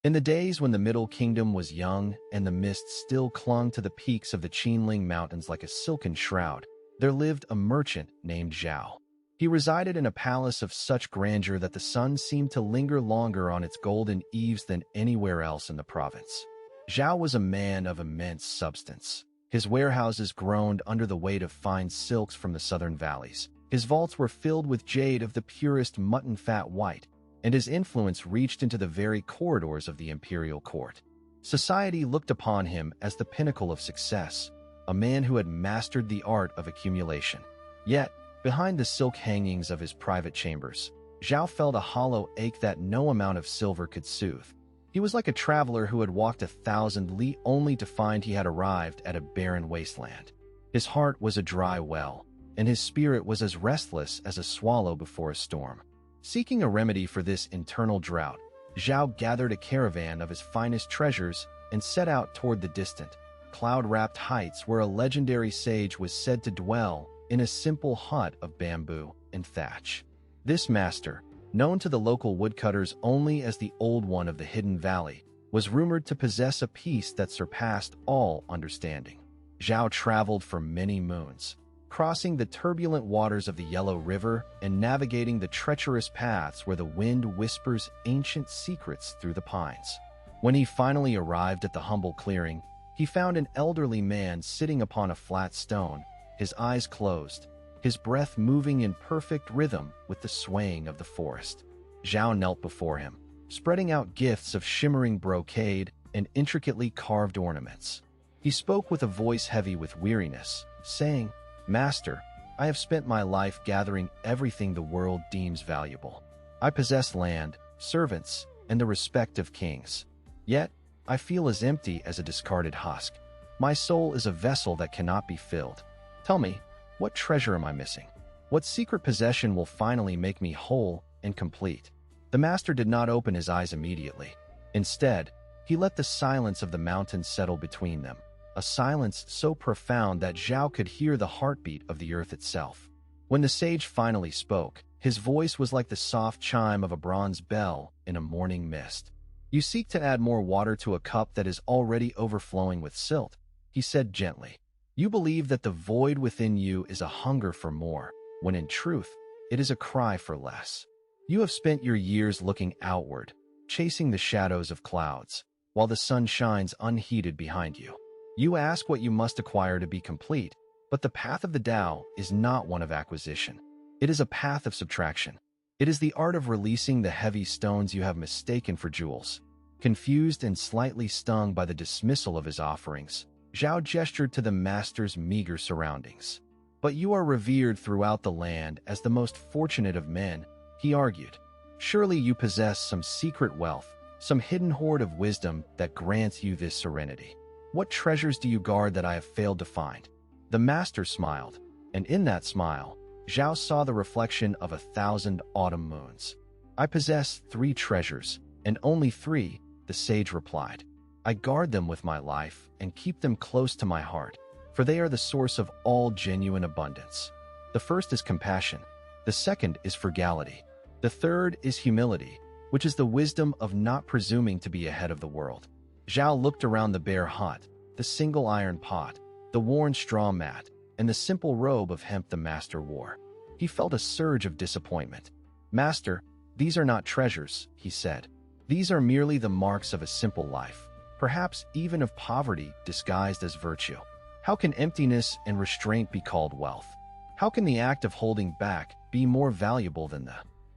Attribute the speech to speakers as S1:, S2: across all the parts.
S1: In the days when the Middle Kingdom was young and the mist still clung to the peaks of the Qinling Mountains like a silken shroud, there lived a merchant named Zhao. He resided in a palace of such grandeur that the sun seemed to linger longer on its golden eaves than anywhere else in the province. Zhao was a man of immense substance. His warehouses groaned under the weight of fine silks from the southern valleys. His vaults were filled with jade of the purest mutton fat white, and his influence reached into the very corridors of the imperial court. Society looked upon him as the pinnacle of success, a man who had mastered the art of accumulation. Yet, behind the silk hangings of his private chambers, Zhao felt a hollow ache that no amount of silver could soothe. He was like a traveler who had walked 1,000 li only to find he had arrived at a barren wasteland. His heart was a dry well, and his spirit was as restless as a swallow before a storm. Seeking a remedy for this internal drought, Zhao gathered a caravan of his finest treasures and set out toward the distant, cloud-wrapped heights where a legendary sage was said to dwell in a simple hut of bamboo and thatch. This master, known to the local woodcutters only as the Old One of the Hidden Valley, was rumored to possess a peace that surpassed all understanding. Zhao traveled for many moons, crossing the turbulent waters of the Yellow River and navigating the treacherous paths where the wind whispers ancient secrets through the pines. When he finally arrived at the humble clearing, he found an elderly man sitting upon a flat stone, his eyes closed, his breath moving in perfect rhythm with the swaying of the forest. Zhao knelt before him, spreading out gifts of shimmering brocade and intricately carved ornaments. He spoke with a voice heavy with weariness, saying, "Master, I have spent my life gathering everything the world deems valuable. I possess land, servants, and the respect of kings. Yet, I feel as empty as a discarded husk. My soul is a vessel that cannot be filled. Tell me, what treasure am I missing? What secret possession will finally make me whole and complete?" The master did not open his eyes immediately. Instead, he let the silence of the mountains settle between them, a silence so profound that Zhao could hear the heartbeat of the earth itself. When the sage finally spoke, his voice was like the soft chime of a bronze bell in a morning mist. "You seek to add more water to a cup that is already overflowing with silt," he said gently. "You believe that the void within you is a hunger for more, when in truth, it is a cry for less. You have spent your years looking outward, chasing the shadows of clouds, while the sun shines unheeded behind you. You ask what you must acquire to be complete, but the path of the Tao is not one of acquisition. It is a path of subtraction. It is the art of releasing the heavy stones you have mistaken for jewels." Confused and slightly stung by the dismissal of his offerings, Zhao gestured to the master's meager surroundings. "But you are revered throughout the land as the most fortunate of men," he argued. "Surely you possess some secret wealth, some hidden hoard of wisdom that grants you this serenity. What treasures do you guard that I have failed to find?" The master smiled, and in that smile, Zhao saw the reflection of 1,000 autumn moons. "I possess 3 treasures, and only 3, the sage replied. "I guard them with my life and keep them close to my heart, for they are the source of all genuine abundance. The first is compassion, the second is frugality, the third is humility, which is the wisdom of not presuming to be ahead of the world." Zhao looked around the bare hut, the single iron pot, the worn straw mat, and the simple robe of hemp the master wore. He felt a surge of disappointment. "Master, these are not treasures," he said. "These are merely the marks of a simple life, perhaps even of poverty disguised as virtue. How can emptiness and restraint be called wealth? How can the act of holding back be more valuable than the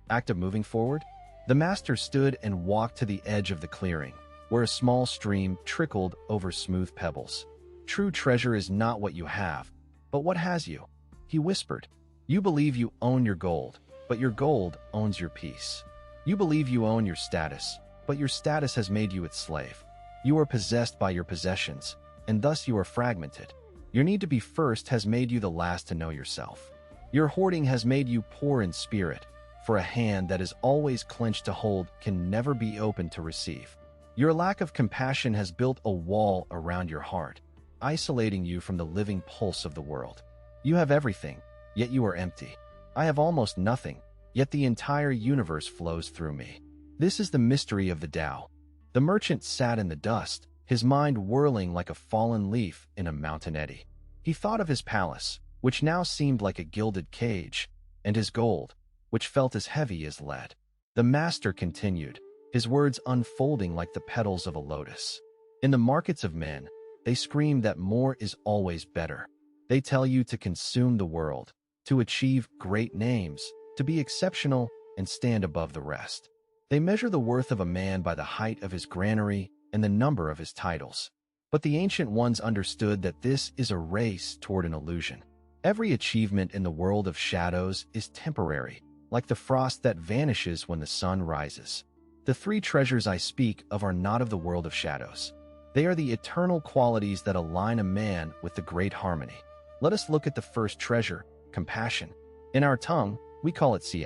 S1: act of moving forward?" The master stood and walked to the edge of the clearing, where a small stream trickled over smooth pebbles. "True treasure is not what you have, but what has you," he whispered. "You believe you own your gold, but your gold owns your peace. You believe you own your status, but your status has made you its slave. You are possessed by your possessions, and thus you are fragmented. Your need to be first has made you the last to know yourself. Your hoarding has made you poor in spirit, for a hand that is always clenched to hold can never be opened to receive. Your lack of compassion has built a wall around your heart, isolating you from the living pulse of the world. You have everything, yet you are empty. I have almost nothing, yet the entire universe flows through me. This is the mystery of the Tao. The merchant sat in the dust, his mind whirling like a fallen leaf in a mountain eddy. He thought of his palace, which now seemed like a gilded cage, and his gold, which felt as heavy as lead. The master continued, his words unfolding like the petals of a lotus. In the markets of men, they scream that more is always better. They tell you to consume the world, to achieve great names, to be exceptional and stand above the rest. They measure the worth of a man by the height of his granary and the number of his titles. But the ancient ones understood that this is a race toward an illusion. Every achievement in the world of shadows is temporary, like the frost that vanishes when the sun rises. The three treasures I speak of are not of the world of shadows. They are the eternal qualities that align a man with the great harmony. Let us look at the first treasure, compassion. In our tongue, we call it ci.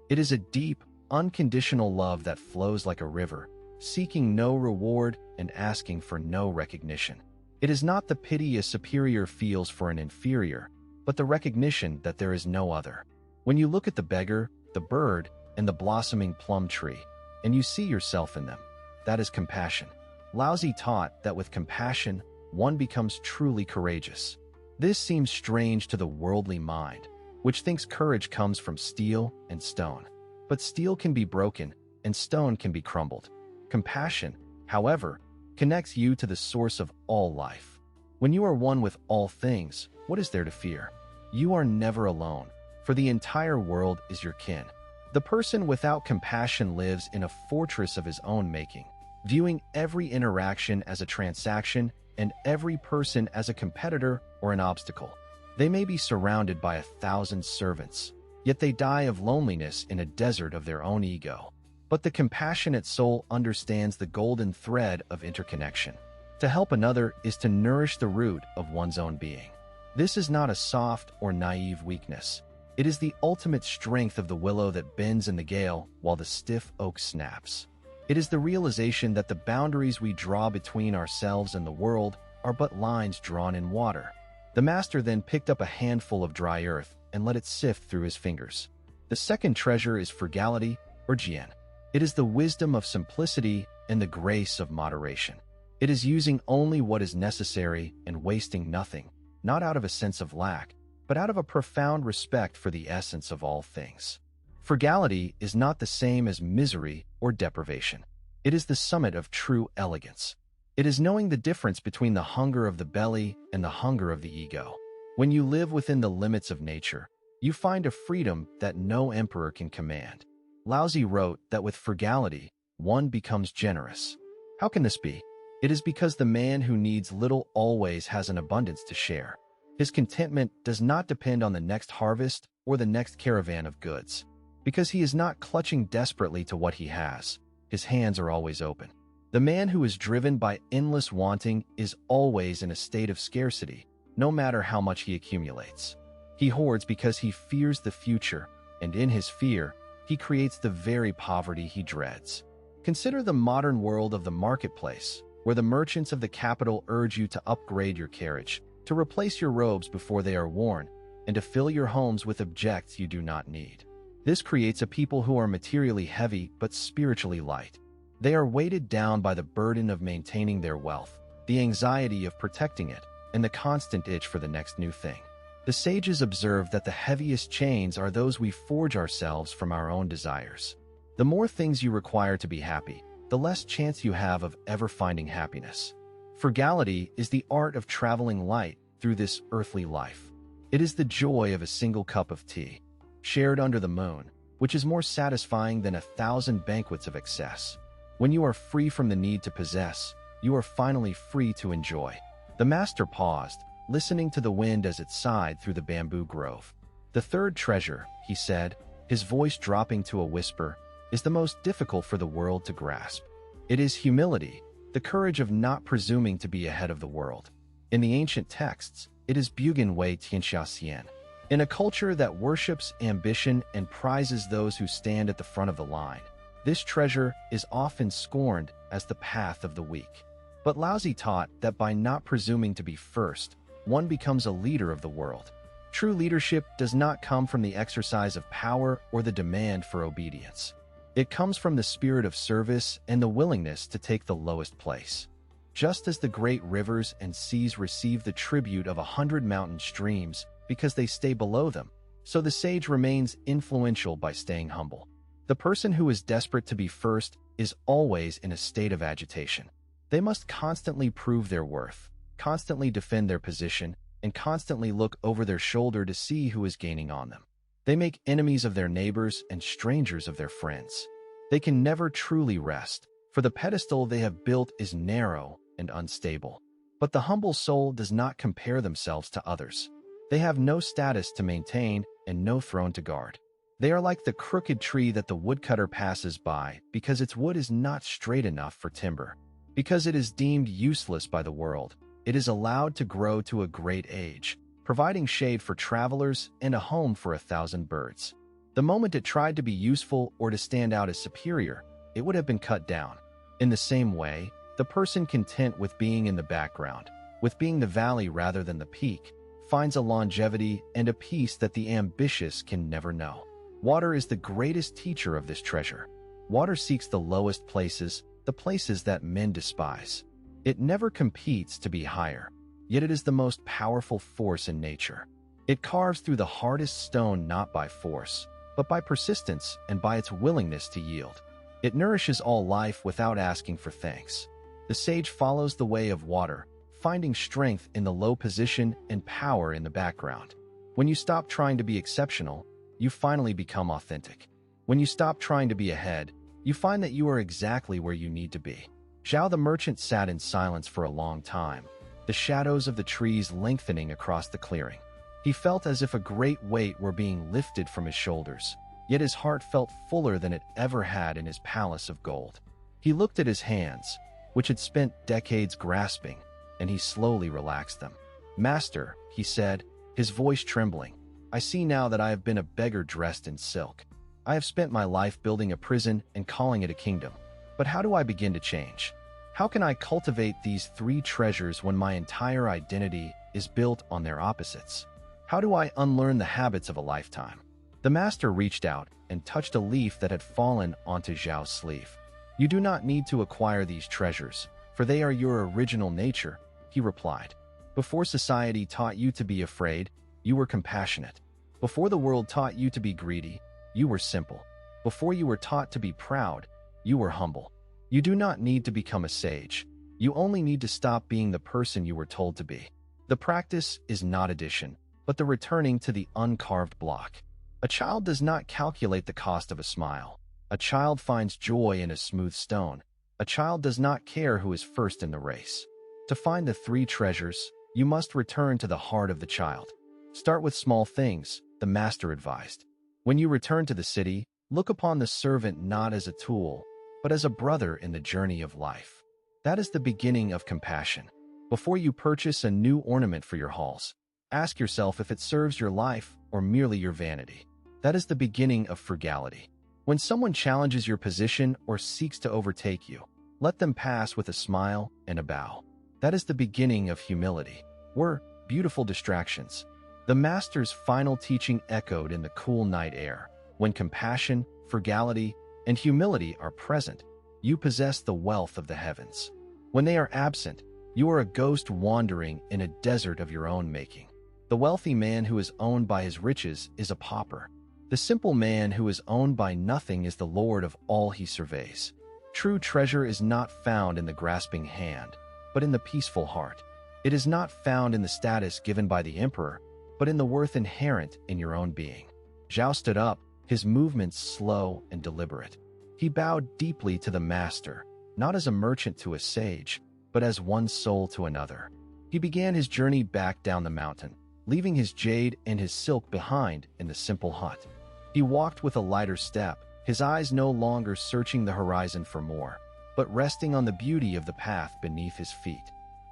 S1: It is a deep, unconditional love that flows like a river, seeking no reward and asking for no recognition. It is not the pity a superior feels for an inferior, but the recognition that there is no other. When you look at the beggar, the bird, and the blossoming plum tree, and you see yourself in them, that is compassion. Laozi taught that with compassion, one becomes truly courageous. This seems strange to the worldly mind, which thinks courage comes from steel and stone. But steel can be broken, and stone can be crumbled. Compassion, however, connects you to the source of all life. When you are one with all things, what is there to fear? You are never alone, for the entire world is your kin. The person without compassion lives in a fortress of his own making, viewing every interaction as a transaction and every person as a competitor or an obstacle. They may be surrounded by 1,000 servants, yet they die of loneliness in a desert of their own ego. But the compassionate soul understands the golden thread of interconnection. To help another is to nourish the root of one's own being. This is not a soft or naive weakness. It is the ultimate strength of the willow that bends in the gale while the stiff oak snaps. It is the realization that the boundaries we draw between ourselves and the world are but lines drawn in water. The master then picked up a handful of dry earth and let it sift through his fingers. The second treasure is frugality, or jian. It is the wisdom of simplicity and the grace of moderation. It is using only what is necessary and wasting nothing, not out of a sense of lack, but out of a profound respect for the essence of all things. Frugality is not the same as misery or deprivation. It is the summit of true elegance. It is knowing the difference between the hunger of the belly and the hunger of the ego. When you live within the limits of nature, you find a freedom that no emperor can command. Laozi wrote that with frugality, one becomes generous. How can this be? It is because the man who needs little always has an abundance to share. His contentment does not depend on the next harvest or the next caravan of goods. Because he is not clutching desperately to what he has, his hands are always open. The man who is driven by endless wanting is always in a state of scarcity, no matter how much he accumulates. He hoards because he fears the future, and in his fear, he creates the very poverty he dreads. Consider the modern world of the marketplace, where the merchants of the capital urge you to upgrade your carriage, to replace your robes before they are worn, and to fill your homes with objects you do not need. This creates a people who are materially heavy but spiritually light. They are weighted down by the burden of maintaining their wealth, the anxiety of protecting it, and the constant itch for the next new thing. The sages observe that the heaviest chains are those we forge ourselves from our own desires. The more things you require to be happy, the less chance you have of ever finding happiness. Frugality is the art of traveling light through this earthly life. It is the joy of a single cup of tea, shared under the moon, which is more satisfying than 1,000 banquets of excess. When you are free from the need to possess, you are finally free to enjoy. The master paused, listening to the wind as it sighed through the bamboo grove. The third treasure, he said, his voice dropping to a whisper, is the most difficult for the world to grasp. It is humility, the courage of not presuming to be ahead of the world. In the ancient texts, it is Bugen Wei Tianxiaxian. In a culture that worships ambition and prizes those who stand at the front of the line, this treasure is often scorned as the path of the weak. But Laozi taught that by not presuming to be first, one becomes a leader of the world. True leadership does not come from the exercise of power or the demand for obedience. It comes from the spirit of service and the willingness to take the lowest place. Just as the great rivers and seas receive the tribute of 100 mountain streams because they stay below them, so the sage remains influential by staying humble. The person who is desperate to be first is always in a state of agitation. They must constantly prove their worth, constantly defend their position, and constantly look over their shoulder to see who is gaining on them. They make enemies of their neighbors and strangers of their friends. They can never truly rest, for the pedestal they have built is narrow and unstable. But the humble soul does not compare themselves to others. They have no status to maintain and no throne to guard. They are like the crooked tree that the woodcutter passes by because its wood is not straight enough for timber. Because it is deemed useless by the world, it is allowed to grow to a great age, providing shade for travelers and a home for 1,000 birds. The moment it tried to be useful or to stand out as superior, it would have been cut down. In the same way, the person content with being in the background, with being the valley rather than the peak, finds a longevity and a peace that the ambitious can never know. Water is the greatest teacher of this treasure. Water seeks the lowest places, the places that men despise. It never competes to be higher, yet it is the most powerful force in nature. It carves through the hardest stone not by force, but by persistence and by its willingness to yield. It nourishes all life without asking for thanks. The sage follows the way of water, finding strength in the low position and power in the background. When you stop trying to be exceptional, you finally become authentic. When you stop trying to be ahead, you find that you are exactly where you need to be. Zhao the merchant sat in silence for a long time, the shadows of the trees lengthening across the clearing. He felt as if a great weight were being lifted from his shoulders, yet his heart felt fuller than it ever had in his palace of gold. He looked at his hands, which had spent decades grasping, and he slowly relaxed them. "Master," he said, his voice trembling, "I see now that I have been a beggar dressed in silk. I have spent my life building a prison and calling it a kingdom. But how do I begin to change? How can I cultivate these 3 treasures when my entire identity is built on their opposites? How do I unlearn the habits of a lifetime?" The master reached out and touched a leaf that had fallen onto Zhao's sleeve. "You do not need to acquire these treasures, for they are your original nature," he replied. "Before society taught you to be afraid, you were compassionate. Before the world taught you to be greedy, you were simple. Before you were taught to be proud, you were humble. You do not need to become a sage. You only need to stop being the person you were told to be. The practice is not addition, but the returning to the uncarved block. A child does not calculate the cost of a smile. A child finds joy in a smooth stone. A child does not care who is first in the race. To find the 3 treasures, you must return to the heart of the child. Start with small things, the master advised. When you return to the city, look upon the servant not as a tool, but as a brother in the journey of life. That is the beginning of compassion. Before you purchase a new ornament for your halls, ask yourself if it serves your life or merely your vanity. That is the beginning of frugality. When someone challenges your position or seeks to overtake you, let them pass with a smile and a bow. That is the beginning of humility. We're beautiful distractions. The master's final teaching echoed in the cool night air. When compassion, frugality, and humility are present, you possess the wealth of the heavens. When they are absent, you are a ghost wandering in a desert of your own making. The wealthy man who is owned by his riches is a pauper. The simple man who is owned by nothing is the lord of all he surveys. True treasure is not found in the grasping hand, but in the peaceful heart. It is not found in the status given by the emperor, but in the worth inherent in your own being. Zhao stood up, his movements slow and deliberate. He bowed deeply to the master, not as a merchant to a sage, but as one soul to another. He began his journey back down the mountain, leaving his jade and his silk behind in the simple hut. He walked with a lighter step, his eyes no longer searching the horizon for more, but resting on the beauty of the path beneath his feet.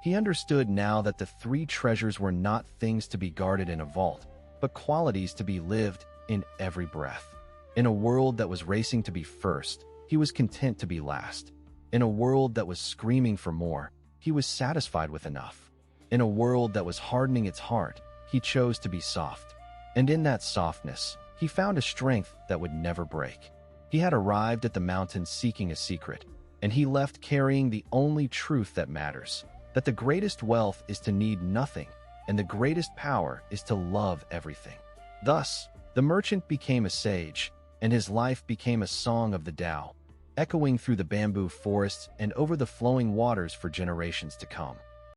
S1: He understood now that the 3 treasures were not things to be guarded in a vault, but qualities to be lived in every breath. In a world that was racing to be first, he was content to be last. In a world that was screaming for more, he was satisfied with enough. In a world that was hardening its heart, he chose to be soft. And in that softness, he found a strength that would never break. He had arrived at the mountain seeking a secret, and he left carrying the only truth that matters, that the greatest wealth is to need nothing, and the greatest power is to love everything. Thus, the merchant became a sage, and his life became a song of the Tao, echoing through the bamboo forests and over the flowing waters for generations to come.